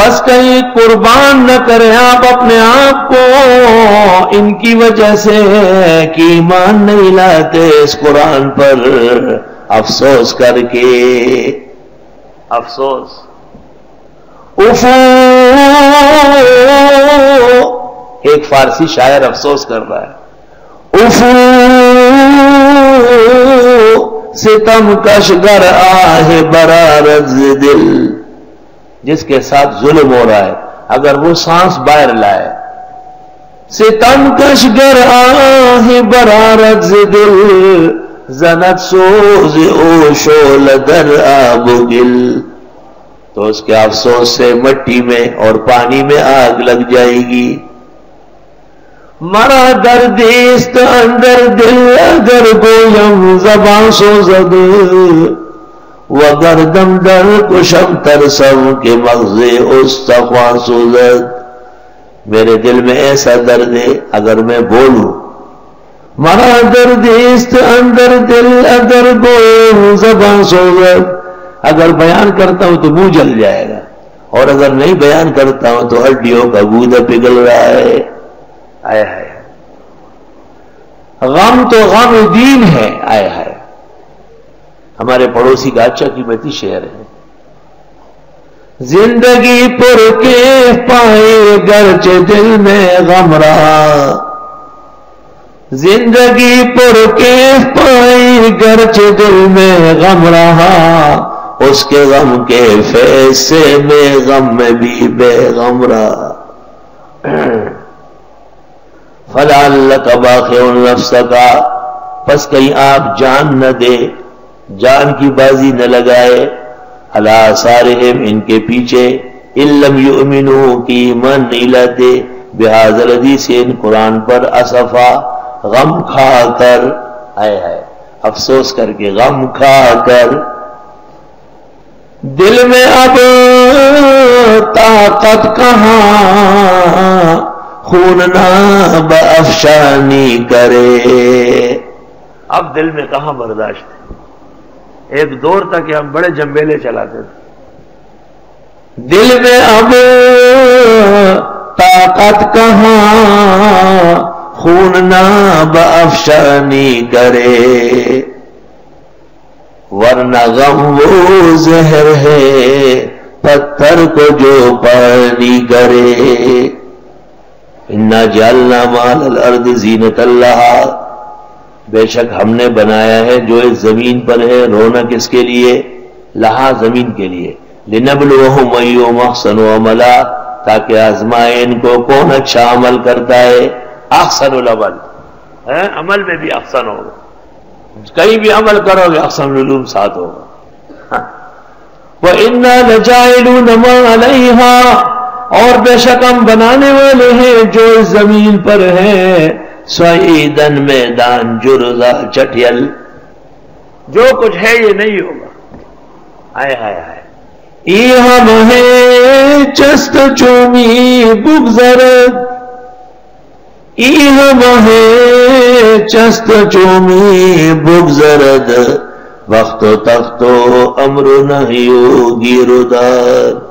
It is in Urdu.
پس کہیں قربان نہ کریں آپ اپنے آپ کو ان کی وجہ سے کہ ایمان نہیں لاتے اس قرآن پر افسوس کر کے. افسوس ایک فارسی شاعر افسوس کر رہا ہے. ستم کش گر آہ برارز دل، جس کے ساتھ ظلم ہو رہا ہے اگر وہ سانس باہر لائے. ستم کش گر آہ برارز دل، زنت سوز او شول در آب گل. تو اس کے افسوس سے مٹی میں اور پانی میں آگ لگ جائے گی. مرا دردیست اندر دل اگر گویم زبان سوزد، وگردم در کشم ترسم کہ مغز استخوان سوزد. میرے دل میں ایسا درد ہے اگر میں بولوں. مرا دردیست اندر دل اگر گویم زبان سوزد، اگر بیان کرتا ہوں تو منہ جل جائے گا، اور اگر نہیں بیان کرتا ہوں تو ہڈیوں کا گودا پگھل رہا ہے. آئے ہے غم تو غم دین ہے. آئے ہے ہمارے پڑوسی کا اچھا قیمتی شعر ہے. زندگی پر کے پائے گرچہ دل میں غم رہا، زندگی پر کے پائے گرچہ دل میں غم رہا، اس کے غم کے فیض سے میں غم میں بھی بے غم رہا. فَلَعَلَّكَ بَاخِعٌ نَفْسَكَ، پس کہیں آپ جان نہ دے، جان کی بازی نہ لگائے، عَلَىٰ آثَارِهِمْ ان کے پیچھے، إِن لَّمْ يُؤْمِنُوا کی ایمان نہیں لاتے، بِهَٰذَا الْحَدِيثِ ان قرآن پر، اسفا غم کھا کر. آئے ہے افسوس کر کے، غم کھا کر. دل میں اب طاقت کہاں خون نہ بافشانی کرے. اب دل میں کہاں برداشت ہے. ایک دور تھا کہ ہم بڑے جنبیلے چلاتے تھے. دل میں اب طاقت کہاں خون نہ بافشانی کرے، ورنہ غم وہ زہر ہے پتھر کو جو پانی کرے. انا جعلنا مال الارض زینۃ لہا، بے شک ہم نے بنایا ہے جو اس زمین پر ہے رونق کس کے لیے؟ لہا زمین کے لیے. لنبلوہم ایہم احسن عملا، تاکہ آزمائے ان کو کون اچھا عمل کرتا ہے. احسن العمل، عمل میں بھی احسن ہوگا، کہیں بھی عمل کرو گے احسن العلوم ساتھ ہوگا. وَإِنَّا لَجَاعِلُونَ مَا عَلَيْهَا، اور بے شک ہم بنانے والے ہیں جو اس زمین پر ہے، صعیداً میدان جرزا چٹیل، جو کچھ ہے یہ نہیں ہوگا. آئے ہائے ہائے. ایہم ہے چست چومی بگذرد، ایہم ہے چست چومی بگذرد، وقت و تخت و امر نہیں ہوگی رداد.